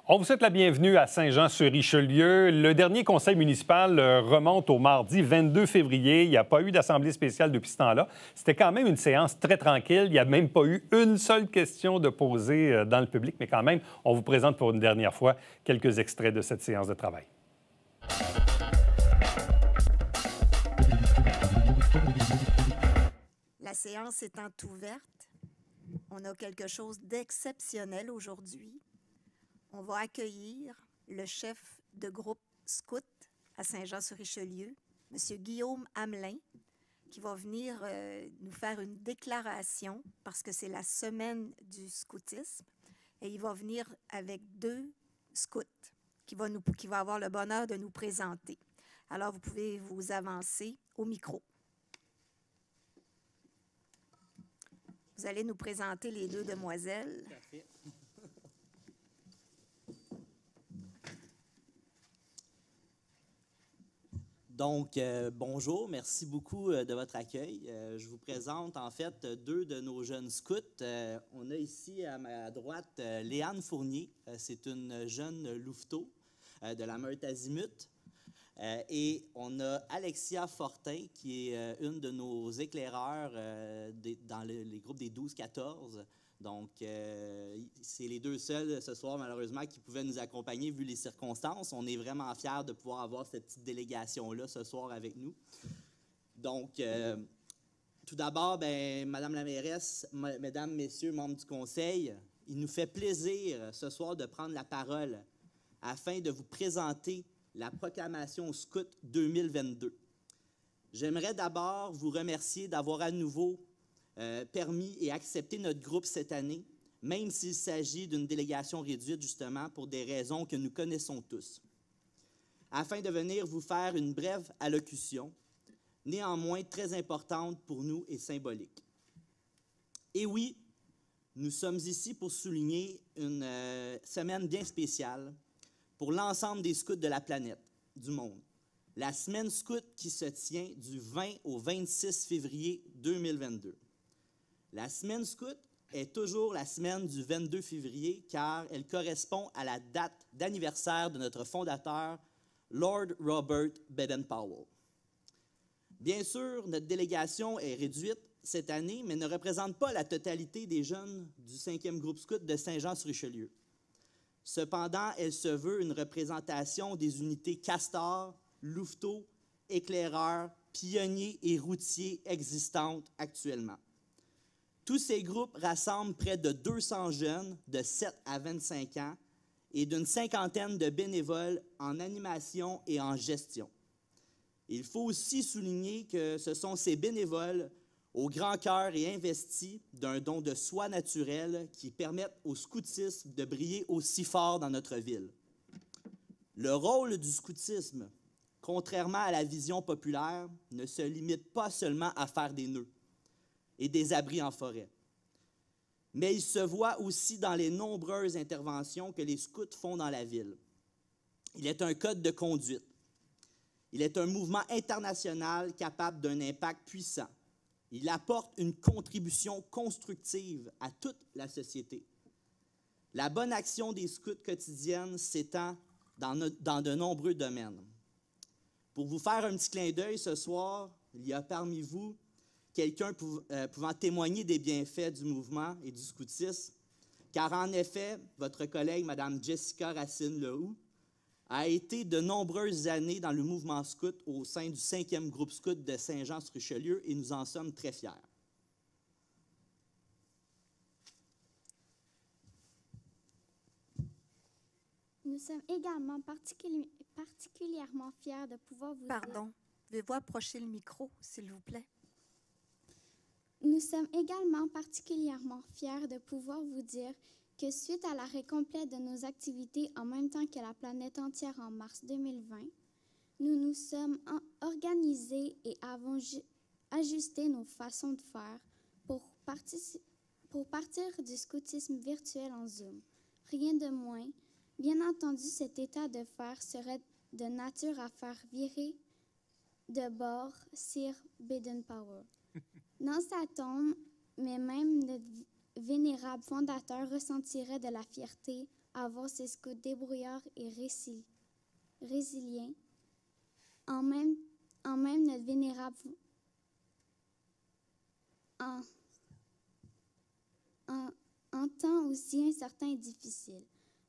On vous souhaite la bienvenue à Saint-Jean-sur-Richelieu. Le dernier conseil municipal remonte au mardi 22 février. Il n'y a pas eu d'assemblée spéciale depuis ce temps-là. C'était quand même une séance très tranquille. Il n'y a même pas eu une seule question de poser dans le public, mais quand même, on vous présente pour une dernière fois quelques extraits de cette séance de travail. La séance étant ouverte, on a quelque chose d'exceptionnel aujourd'hui. On va accueillir le chef de groupe scout à Saint-Jean-sur-Richelieu, M. Guillaume Hamelin, qui va venir nous faire une déclaration parce que c'est la semaine du scoutisme. Et il va venir avec 2 scouts qui va avoir le bonheur de nous présenter. Alors, vous pouvez vous avancer au micro. Vous allez nous présenter les 2 demoiselles. Parfait. Donc, bonjour, merci beaucoup de votre accueil. Je vous présente en fait 2 de nos jeunes scouts. On a ici à ma droite Léane Fournier, c'est une jeune louveteau de la Meurthe-Azimut. Et on a Alexia Fortin, qui est une de nos éclaireurs dans les groupes des 12-14. Donc, c'est les 2 seuls ce soir, malheureusement, qui pouvaient nous accompagner vu les circonstances. On est vraiment fiers de pouvoir avoir cette petite délégation-là ce soir avec nous. Donc, tout d'abord, Madame la mairesse, Mesdames, Messieurs, membres du Conseil, il nous fait plaisir ce soir de prendre la parole afin de vous présenter la proclamation Scout 2022. J'aimerais d'abord vous remercier d'avoir à nouveau permis et accepté notre groupe cette année, même s'il s'agit d'une délégation réduite, justement, pour des raisons que nous connaissons tous. Afin de venir vous faire une brève allocution, néanmoins très importante pour nous et symbolique. Et oui, nous sommes ici pour souligner une semaine bien spéciale pour l'ensemble des scouts de la planète, du monde. La semaine scout qui se tient du 20 au 26 février 2022. La semaine scout est toujours la semaine du 22 février car elle correspond à la date d'anniversaire de notre fondateur, Lord Robert Baden-Powell. Bien sûr, notre délégation est réduite cette année, mais ne représente pas la totalité des jeunes du 5e groupe scout de Saint-Jean-sur-Richelieu. Cependant, elle se veut une représentation des unités castors, louveteaux, éclaireurs, pionniers et routiers existantes actuellement. Tous ces groupes rassemblent près de 200 jeunes de 7 à 25 ans et d'une cinquantaine de bénévoles en animation et en gestion. Il faut aussi souligner que ce sont ces bénévoles au grand cœur et investis d'un don de soi naturel qui permettent au scoutisme de briller aussi fort dans notre ville. Le rôle du scoutisme, contrairement à la vision populaire, ne se limite pas seulement à faire des nœuds et des abris en forêt. Mais il se voit aussi dans les nombreuses interventions que les scouts font dans la ville. Il est un code de conduite. Il est un mouvement international capable d'un impact puissant. Il apporte une contribution constructive à toute la société. La bonne action des scouts quotidiennes s'étend dans de nombreux domaines. Pour vous faire un petit clin d'œil ce soir, il y a parmi vous quelqu'un pouvant témoigner des bienfaits du mouvement et du scoutisme, car en effet, votre collègue, Mme Jessica Racine-Lehoux, a été de nombreuses années dans le mouvement scout au sein du 5e groupe scout de Saint-Jean-sur-Richelieu et nous en sommes très fiers. Nous sommes également particulièrement fiers de pouvoir vous dire... Pardon, pouvez-vous approcher le micro, s'il vous plaît? Nous sommes également particulièrement fiers de pouvoir vous dire que suite à l'arrêt complet de nos activités en même temps que la planète entière en mars 2020, nous nous sommes organisés et avons ajusté nos façons de faire pour partir du scoutisme virtuel en Zoom. Rien de moins Bien entendu, cet état de faire serait de nature à faire virer de bord Sir Baden-Powell. Dans sa tombe, mais même notre vénérable fondateur ressentirait de la fierté à voir ses scouts débrouillards et résilients. En même notre vénérable en temps aussi incertain et difficile.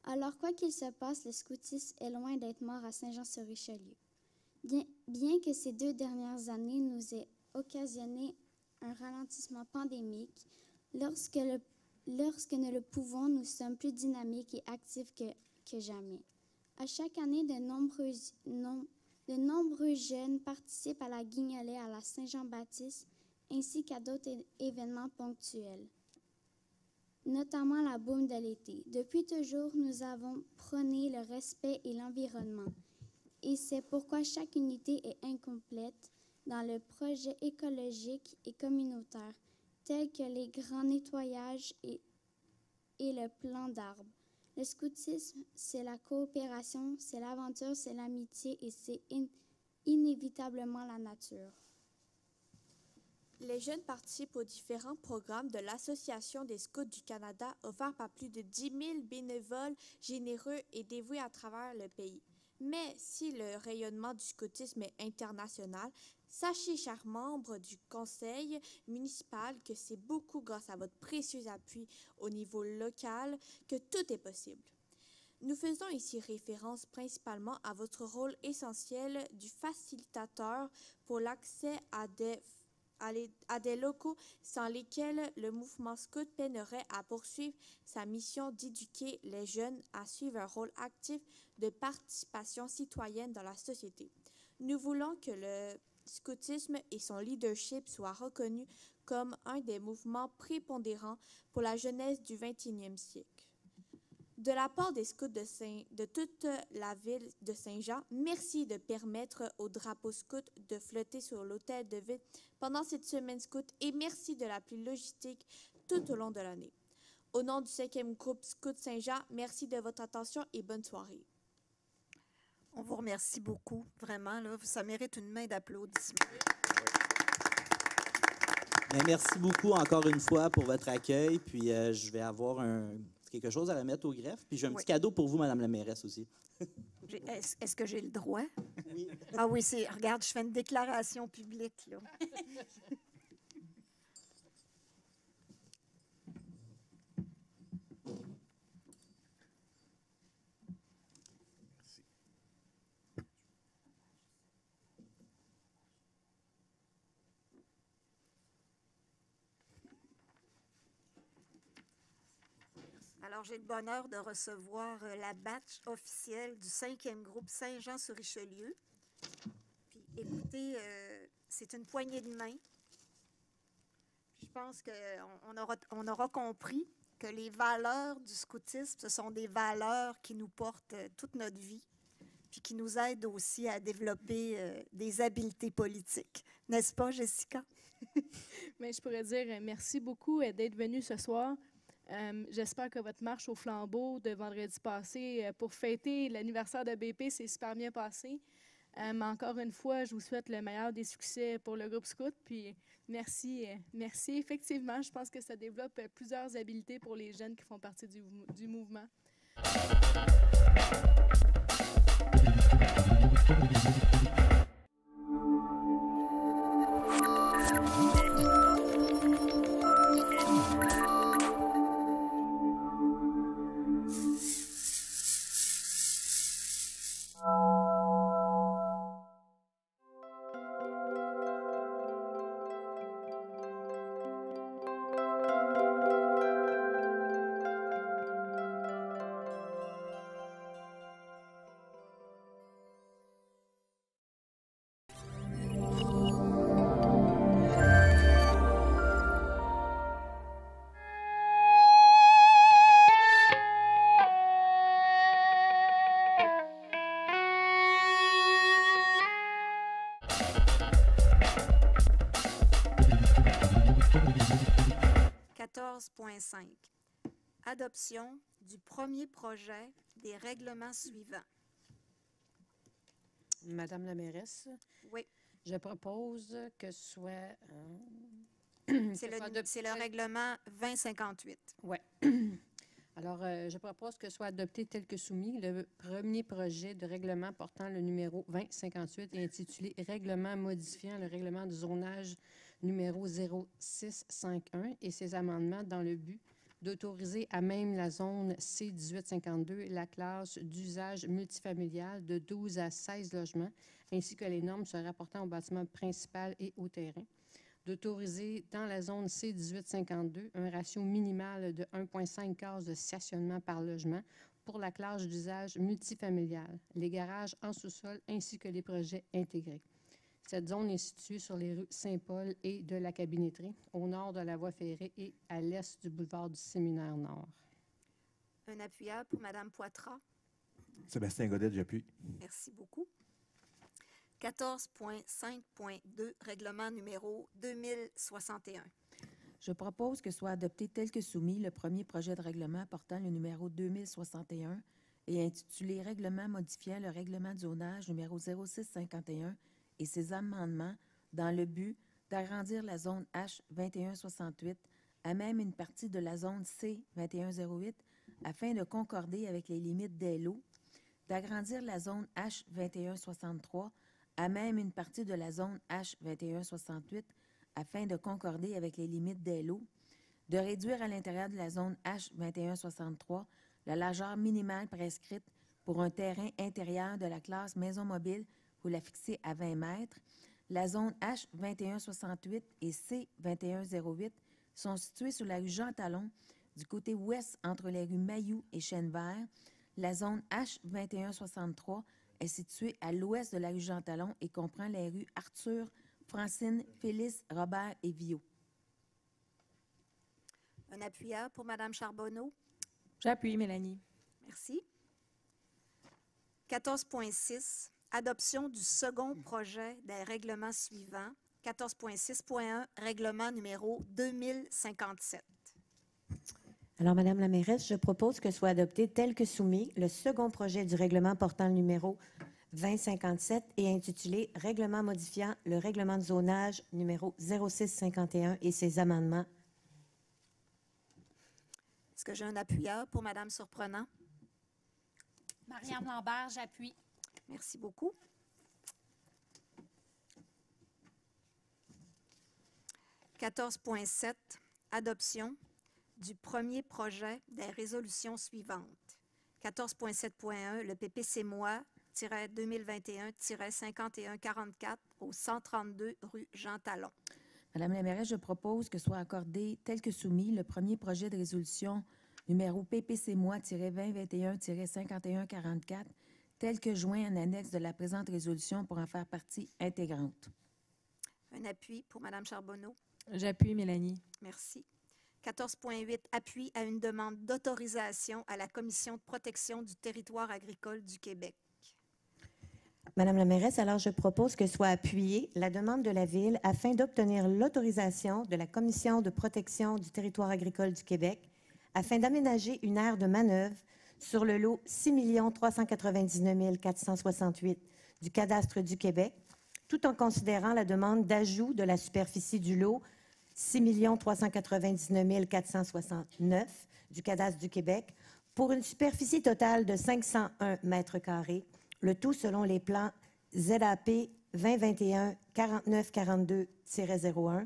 Alors, quoi qu'il se passe, le scoutisme est loin d'être mort à Saint-Jean-sur-Richelieu. Bien que ces 2 dernières années nous aient occasionné un ralentissement pandémique, lorsque nous le pouvons, nous sommes plus dynamiques et actifs que jamais. À chaque année, de nombreux jeunes participent à la Guignolée à la Saint-Jean-Baptiste ainsi qu'à d'autres événements ponctuels, notamment la boum de l'été. Depuis toujours, nous avons prôné le respect et l'environnement. Et c'est pourquoi chaque unité est incomplète dans le projet écologique et communautaire, tels que les grands nettoyages et le plan d'arbres. Le scoutisme, c'est la coopération, c'est l'aventure, c'est l'amitié et c'est inévitablement la nature. Les jeunes participent aux différents programmes de l'Association des scouts du Canada, offerts par plus de 10 000 bénévoles généreux et dévoués à travers le pays. Mais si le rayonnement du scoutisme est international, sachez, chers membres du conseil municipal, que c'est beaucoup grâce à votre précieux appui au niveau local que tout est possible. Nous faisons ici référence principalement à votre rôle essentiel du facilitateur pour l'accès à des locaux sans lesquels le mouvement scout peinerait à poursuivre sa mission d'éduquer les jeunes à suivre un rôle actif de participation citoyenne dans la société. Nous voulons que le scoutisme et son leadership soient reconnus comme un des mouvements prépondérants pour la jeunesse du 21e siècle. De la part des scouts de toute la ville de Saint-Jean, merci de permettre au drapeau scout de flotter sur l'hôtel de ville pendant cette semaine scout et merci de l'appui logistique tout au long de l'année. Au nom du 5e groupe Scout Saint-Jean, merci de votre attention et bonne soirée. On vous remercie beaucoup, vraiment, là, ça mérite une main d'applaudissement. Bien, merci beaucoup encore une fois pour votre accueil, puis je vais avoir quelque chose à remettre au greffe, puis j'ai un petit cadeau pour vous, Madame la mairesse, aussi. Est-ce que j'ai le droit? Oui. Ah oui, regarde, je fais une déclaration publique, là. Alors, j'ai le bonheur de recevoir la badge officielle du 5e groupe Saint-Jean-sur-Richelieu. Puis, écoutez, c'est une poignée de main. Je pense qu'on aura compris que les valeurs du scoutisme, ce sont des valeurs qui nous portent toute notre vie, puis qui nous aident aussi à développer des habiletés politiques. N'est-ce pas, Jessica? Mais je pourrais dire merci beaucoup d'être venue ce soir. J'espère que votre marche au flambeau de vendredi passé pour fêter l'anniversaire de BP s'est super bien passé. Encore une fois, je vous souhaite le meilleur des succès pour le groupe Scout. Puis merci. Effectivement, je pense que ça développe plusieurs habiletés pour les jeunes qui font partie du mouvement. 14.5. Adoption du premier projet des règlements suivants. Madame la mairesse, Oui, je propose que soit... c'est le règlement 2058. Oui. Alors, je propose que soit adopté tel que soumis le premier projet de règlement portant le numéro 2058 et intitulé « Règlement modifiant le règlement du zonage numéro 0651 et ses amendements dans le but d'autoriser à même la zone C1852 la classe d'usage multifamilial de 12 à 16 logements, ainsi que les normes se rapportant au bâtiment principal et au terrain. D'autoriser dans la zone C1852 un ratio minimal de 1,5 cases de stationnement par logement pour la classe d'usage multifamilial, les garages en sous-sol ainsi que les projets intégrés. Cette zone est située sur les rues Saint-Paul et de la Cabinetterie, au nord de la voie ferrée et à l'est du boulevard du Séminaire Nord. Un appuyable pour Mme Poitras. Sébastien Godet, j'appuie. Merci beaucoup. 14.5.2, règlement numéro 2061. Je propose que soit adopté tel que soumis le premier projet de règlement portant le numéro 2061 et intitulé « Règlement modifiant le règlement de zonage numéro 0651 et ses amendements dans le but d'agrandir la zone H2168 à même une partie de la zone C2108 afin de concorder avec les limites des lots, d'agrandir la zone H2163 à même une partie de la zone H2168 afin de concorder avec les limites des lots, de réduire à l'intérieur de la zone H2163 la largeur minimale prescrite pour un terrain intérieur de la classe maison mobile pour la fixer à 20 mètres. La zone H2168 et C2108 sont situées sur la rue Jean-Talon, du côté ouest entre les rues Mailloux et Chêne-Vert. La zone H2163 est située à l'ouest de la rue Jean-Talon et comprend les rues Arthur, Francine, Félix, Robert et Viau. Un appuyable pour Mme Charbonneau. J'appuie, Mélanie. Merci. 14.6, adoption du second projet des règlements suivants. 14.6.1, règlement numéro 2057. Alors, Madame la mairesse, je propose que soit adopté tel que soumis le second projet du règlement portant le numéro 2057 et intitulé « Règlement modifiant le règlement de zonage numéro 0651 et ses amendements ». Est-ce que j'ai un appuyable pour Mme Surprenant? Marianne Lambert, j'appuie. Merci beaucoup. « 14.7, adoption du premier projet des résolutions suivantes. 14.7.1, le PPC-MOI-2021-5144 au 132 rue Jean-Talon. Madame la mairesse, je propose que soit accordé tel que soumis le premier projet de résolution numéro PPC-MOI-2021-5144 tel que joint en annexe de la présente résolution pour en faire partie intégrante. Un appui pour Mme Charbonneau. J'appuie, Mélanie. Merci. 14.8, appui à une demande d'autorisation à la Commission de protection du territoire agricole du Québec. Madame la mairesse, alors je propose que soit appuyée la demande de la Ville afin d'obtenir l'autorisation de la Commission de protection du territoire agricole du Québec afin d'aménager une aire de manœuvre sur le lot 6 399 468 du cadastre du Québec, tout en considérant la demande d'ajout de la superficie du lot 6 399 469 du cadastre du Québec pour une superficie totale de 501 mètres carrés, le tout selon les plans ZAP 2021-4942-01,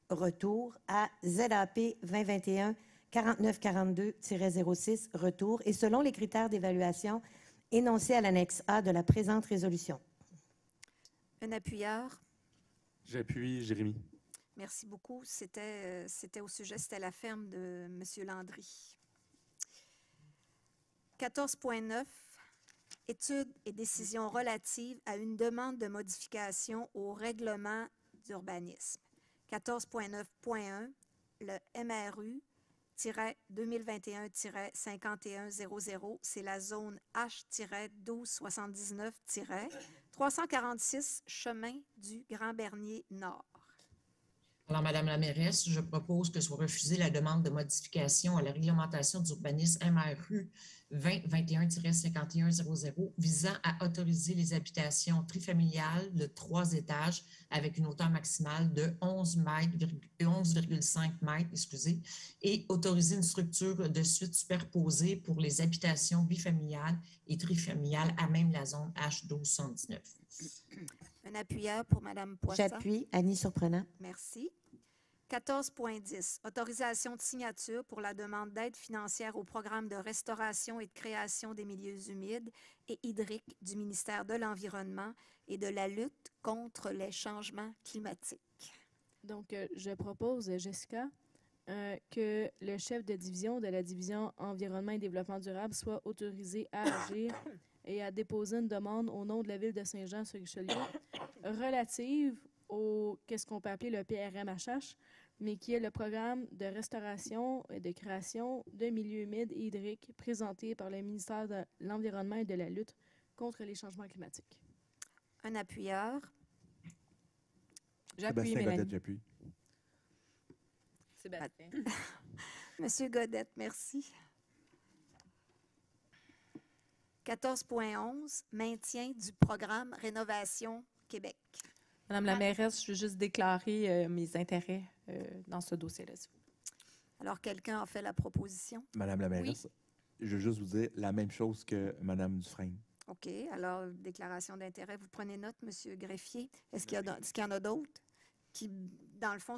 retour à ZAP 2021-4942-06, retour, et selon les critères d'évaluation énoncés à l'annexe A de la présente résolution. Un appuyeur. J'appuie, Jérémy. Merci beaucoup. C'était au sujet, c'était la ferme de M. Landry. 14.9, études et décisions relatives à une demande de modification au règlement d'urbanisme. 14.9.1, le MRU-2021-5100, c'est la zone H-1279-346, chemin du Grand Bernier Nord. Alors, Madame la mairesse, je propose que soit refusée la demande de modification à la réglementation d'urbanisme MRU 2021-5100 visant à autoriser les habitations trifamiliales de 3 étages avec une hauteur maximale de 11,5 mètres, et autoriser une structure de suite superposée pour les habitations bifamiliales et trifamiliales à même la zone H1219. Un appuyeur pour Mme Poisson. J'appuie. Annie Surprenant. Merci. 14.10. Autorisation de signature pour la demande d'aide financière au programme de restauration et de création des milieux humides et hydriques du ministère de l'Environnement et de la lutte contre les changements climatiques. Donc, je propose, Jessica, que le chef de division de la division Environnement et Développement durable soit autorisé à agir et à déposer une demande au nom de la Ville de Saint-Jean-sur-Richelieu relative au, qu'est-ce qu'on peut appeler le PRMHH, mais qui est le programme de restauration et de création de milieux humides et hydriques présenté par le ministère de l'Environnement et de la lutte contre les changements climatiques. Un appuyeur. J'appuie, Mélanie. J'appuie. Sébastien. Monsieur Godette, merci. 14.11. Maintien du programme Rénovation Québec. Madame la mairesse, je veux juste déclarer mes intérêts dans ce dossier-là. Alors, quelqu'un a fait la proposition? Madame la mairesse, je veux juste vous dire la même chose que Madame Dufresne. OK. Alors, déclaration d'intérêt. Vous prenez note, Monsieur Greffier. Est-ce qu'il y en a d'autres qui, dans le fond,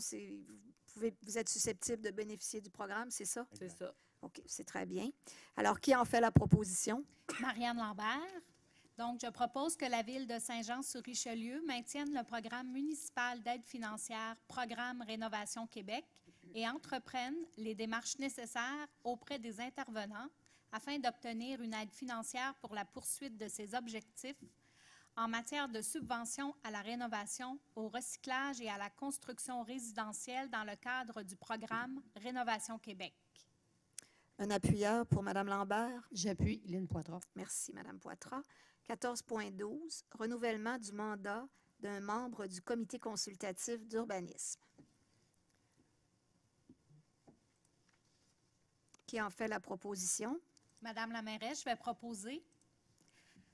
vous êtes susceptible de bénéficier du programme, c'est ça? C'est ça. OK, c'est très bien. Alors, qui en fait la proposition? Marianne Lambert. Donc, je propose que la Ville de Saint-Jean-sur-Richelieu maintienne le programme municipal d'aide financière Programme Rénovation Québec et entreprenne les démarches nécessaires auprès des intervenants afin d'obtenir une aide financière pour la poursuite de ses objectifs en matière de subvention à la rénovation, au recyclage et à la construction résidentielle dans le cadre du programme Rénovation Québec. Un appuyeur pour Mme Lambert. J'appuie. Lynne Poitras. Merci, Mme Poitras. 14.12. Renouvellement du mandat d'un membre du comité consultatif d'urbanisme. Qui en fait la proposition? Madame la mairesse, je vais proposer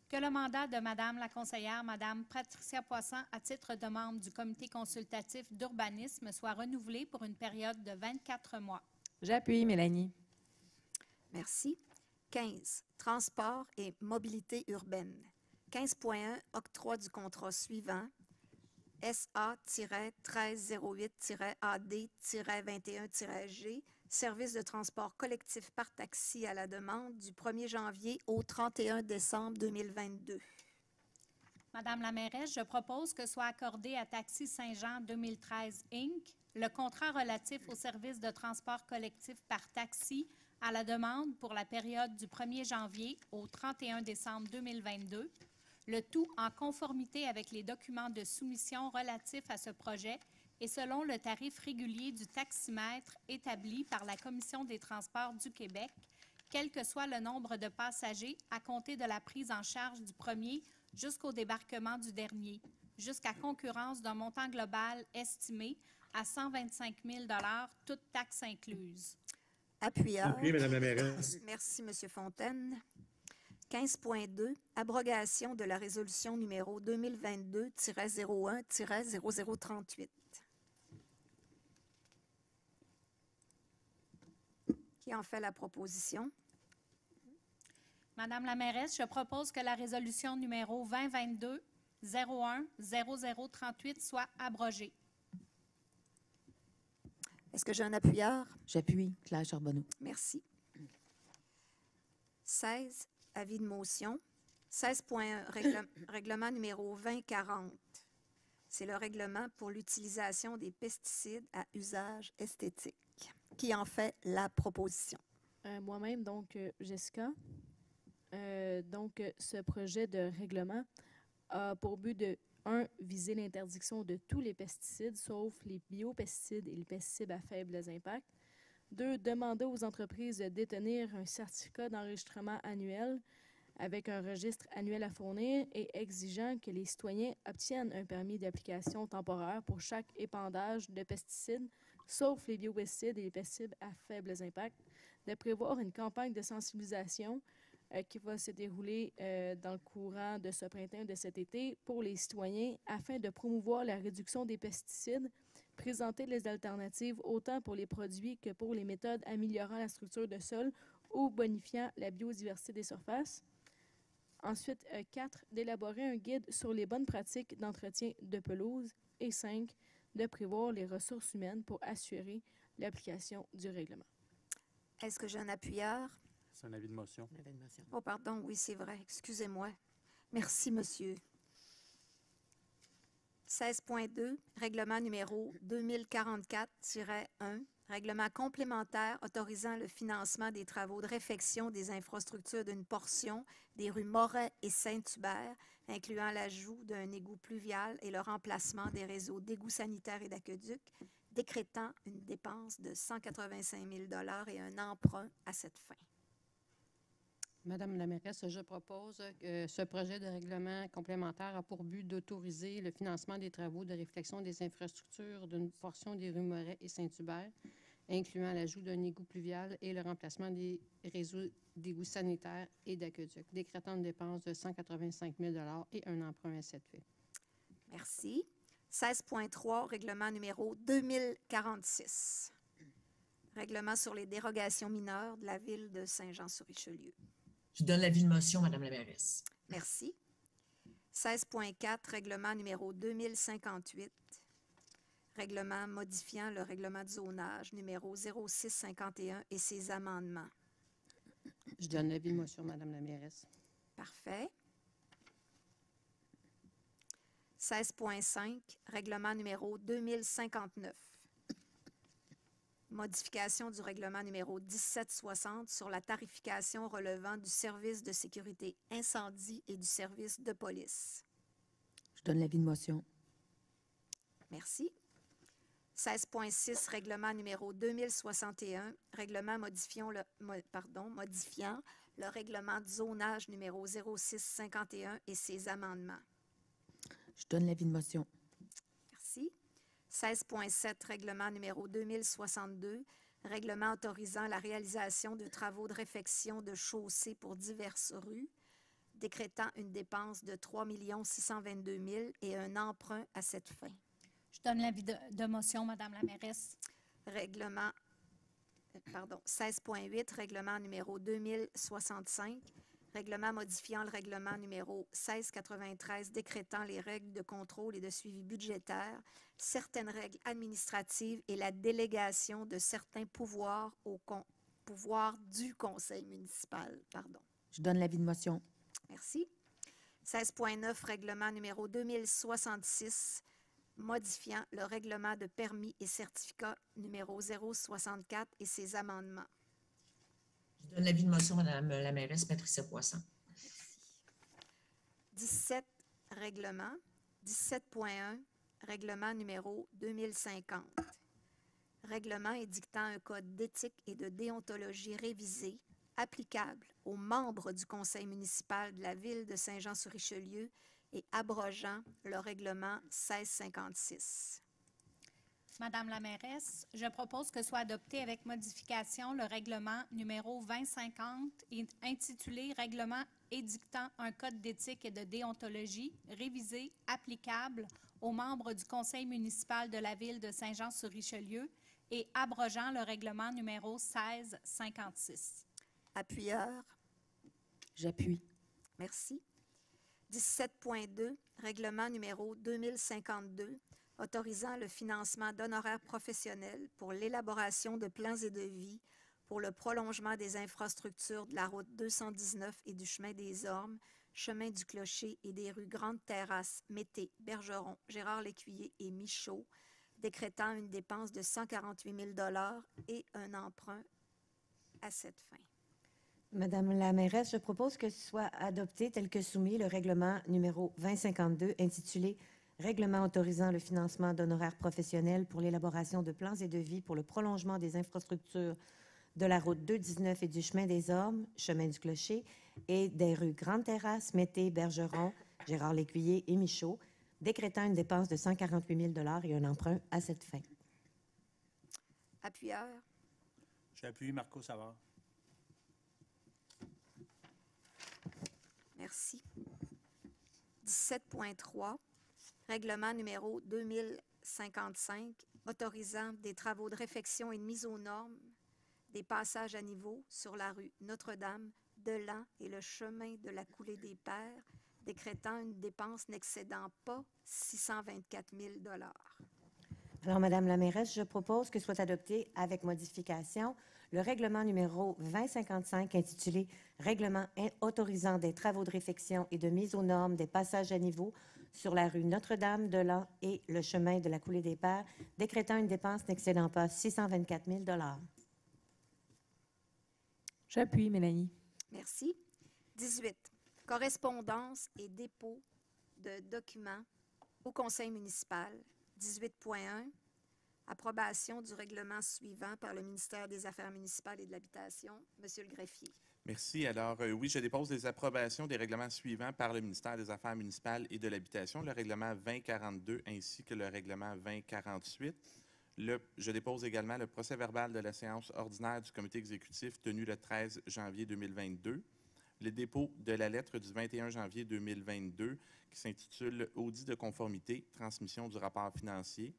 que le mandat de Madame la conseillère, Madame Patricia Poisson, à titre de membre du comité consultatif d'urbanisme, soit renouvelé pour une période de 24 mois. J'appuie, Mélanie. Merci. 15. Transport et mobilité urbaine. 15.1. Octroi du contrat suivant. SA-1308-AD-21-G. Service de transport collectif par taxi à la demande du 1er janvier au 31 décembre 2022. Madame la mairesse, je propose que soit accordé à Taxi Saint-Jean 2013 Inc. le contrat relatif au service de transport collectif par taxi à la demande pour la période du 1er janvier au 31 décembre 2022, le tout en conformité avec les documents de soumission relatifs à ce projet et selon le tarif régulier du taximètre établi par la Commission des transports du Québec, quel que soit le nombre de passagers à compter de la prise en charge du premier jusqu'au débarquement du dernier, jusqu'à concurrence d'un montant global estimé à 125 000 $, toutes taxes incluses. Appuyeur. Oui, Madame la mairesse. Merci, M. Fontaine. 15.2. Abrogation de la résolution numéro 2022-01-0038. Qui en fait la proposition? Madame la mairesse, je propose que la résolution numéro 2022-01-0038 soit abrogée. Est-ce que j'ai un appuyeur? J'appuie. Claire Charbonneau. Merci. 16. Avis de motion. 16.1. Règlement numéro 2040. C'est le règlement pour l'utilisation des pesticides à usage esthétique. Qui en fait la proposition? Moi-même, donc, Jessica. Ce projet de règlement a pour but de, 1, viser l'interdiction de tous les pesticides, sauf les biopesticides et les pesticides à faibles impacts. 2, demander aux entreprises de détenir un certificat d'enregistrement annuel avec un registre annuel à fournir et exigeant que les citoyens obtiennent un permis d'application temporaire pour chaque épandage de pesticides, sauf les biopesticides et les pesticides à faibles impacts, de prévoir une campagne de sensibilisation qui va se dérouler dans le courant de ce printemps et de cet été pour les citoyens afin de promouvoir la réduction des pesticides, présenter les alternatives autant pour les produits que pour les méthodes améliorant la structure de sol ou bonifiant la biodiversité des surfaces. Ensuite, 4, d'élaborer un guide sur les bonnes pratiques d'entretien de pelouse. Et 5, de prévoir les ressources humaines pour assurer l'application du règlement. Est-ce que j'ai un appuyeur? C'est un avis de motion. Oh, pardon, oui, c'est vrai. Excusez-moi. Merci, monsieur. 16.2, règlement numéro 2044-1, règlement complémentaire autorisant le financement des travaux de réfection des infrastructures d'une portion des rues Moret et Saint-Hubert, incluant l'ajout d'un égout pluvial et le remplacement des réseaux d'égouts sanitaires et d'aqueducs, décrétant une dépense de 185 000 $ et un emprunt à cette fin. Madame la mairesse, je propose que ce projet de règlement complémentaire a pour but d'autoriser le financement des travaux de réfection des infrastructures d'une portion des rues Moret et Saint-Hubert, incluant l'ajout d'un égout pluvial et le remplacement des réseaux d'égouts sanitaires et d'aqueducs, décrétant une dépense de 185 000 $ et un emprunt à cette fin. Merci. 16.3, règlement numéro 2046. Règlement sur les dérogations mineures de la ville de Saint-Jean-sur-Richelieu. Je donne l'avis de motion, Madame la mairesse. Merci. 16.4, règlement numéro 2058. Règlement modifiant le règlement de zonage numéro 0651 et ses amendements. Je donne l'avis de motion, Madame la mairesse. Parfait. 16.5, règlement numéro 2059. Modification du règlement numéro 1760 sur la tarification relevant du service de sécurité incendie et du service de police. Je donne l'avis de motion. Merci. 16.6, règlement numéro 2061, règlement modifiant le règlement de zonage numéro 0651 et ses amendements. Je donne l'avis de motion. Merci. 16.7, règlement numéro 2062, règlement autorisant la réalisation de travaux de réfection de chaussées pour diverses rues, décrétant une dépense de 3 622 000 et un emprunt à cette fin. Je donne l'avis de motion, Madame la mairesse. 16.8, règlement numéro 2065, règlement modifiant le règlement numéro 1693 décrétant les règles de contrôle et de suivi budgétaire, certaines règles administratives et la délégation de certains pouvoirs pouvoirs du conseil municipal. Je donne l'avis de motion. Merci. 16.9, règlement numéro 2066, modifiant le règlement de permis et certificats numéro 064 et ses amendements. Je donne l'avis de motion, Madame la mairesse Patricia Poisson. 17, règlement. 17.1, règlement numéro 2050. Règlement édictant un code d'éthique et de déontologie révisé, applicable aux membres du conseil municipal de la ville de Saint-Jean-sur-Richelieu et abrogeant le règlement 1656. Madame la mairesse, je propose que soit adopté avec modification le règlement numéro 2050 intitulé « Règlement édictant un code d'éthique et de déontologie révisé, applicable aux membres du conseil municipal de la ville de Saint-Jean-sur-Richelieu et abrogeant le règlement numéro 1656. » Appuyeur. J'appuie. Merci. 17.2, règlement numéro 2052, autorisant le financement d'honoraires professionnels pour l'élaboration de plans et devis pour le prolongement des infrastructures de la route 219 et du chemin des Ormes, chemin du Clocher et des rues Grande Terrasse, Mété, Bergeron, Gérard-Lécuyer et Michaud, décrétant une dépense de 148 000 $ et un emprunt à cette fin. Madame la mairesse, je propose que soit adopté tel que soumis le règlement numéro 2052 intitulé « Règlement autorisant le financement d'honoraires professionnels pour l'élaboration de plans et devis pour le prolongement des infrastructures de la route 219 et du chemin des Ormes, chemin du Clocher, et des rues Grande-Terrasse, Mété, Bergeron, Gérard Lécuyer et Michaud, décrétant une dépense de 148 000 $ et un emprunt à cette fin. Appuyeur. J'appuie Marco Savard. Merci. 17.3, règlement numéro 2055, autorisant des travaux de réfection et de mise aux normes des passages à niveau sur la rue Notre-Dame, Delan et le chemin de la Coulée des Pères, décrétant une dépense n'excédant pas 624 000 $. Alors, Madame la mairesse, je propose que soit adopté avec modification le règlement numéro 2055 intitulé « Règlement autorisant des travaux de réfection et de mise aux normes des passages à niveau sur la rue Notre-Dame, Delan et le chemin de la Coulée des Pères, décrétant une dépense n'excédant pas 624 000 $. J'appuie, Mélanie. Merci. 18. Correspondance et dépôt de documents au conseil municipal. 18.1. Approbation du règlement suivant par le ministère des Affaires municipales et de l'Habitation. Monsieur le greffier. Merci. Alors, oui, je dépose les approbations des règlements suivants par le ministère des Affaires municipales et de l'Habitation, le règlement 2042 ainsi que le règlement 2048. Je dépose également le procès-verbal de la séance ordinaire du comité exécutif tenue le 13 janvier 2022, le dépôt de la lettre du 21 janvier 2022 qui s'intitule « Audit de conformité, transmission du rapport financier »,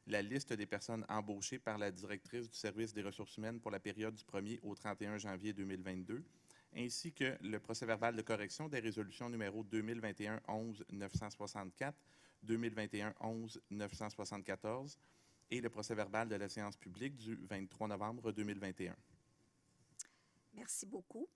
la liste des personnes embauchées par la directrice du service des ressources humaines pour la période du 1er au 31 janvier 2022, ainsi que le procès-verbal de correction des résolutions numéro 2021-11-964, 2021-11-974 et le procès-verbal de la séance publique du 23 novembre 2021. Merci beaucoup.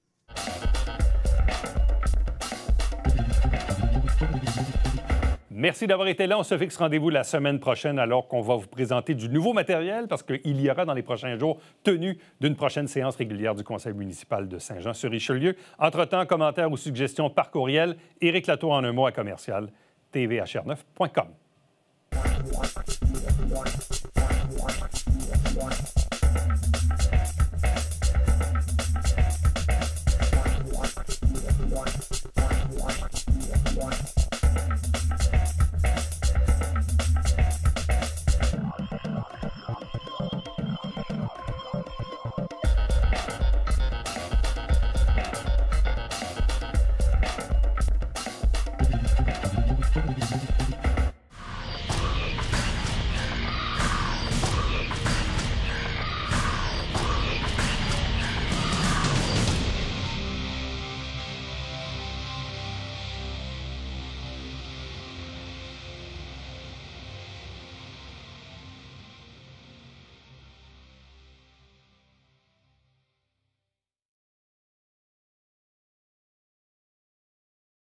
Merci d'avoir été là. On se fixe rendez-vous la semaine prochaine alors qu'on va vous présenter du nouveau matériel parce qu'il y aura dans les prochains jours tenue d'une prochaine séance régulière du Conseil municipal de Saint-Jean-sur-Richelieu. Entre-temps, commentaires ou suggestions par courriel, Éric Latour en un mot à commercial, tvhr9.com.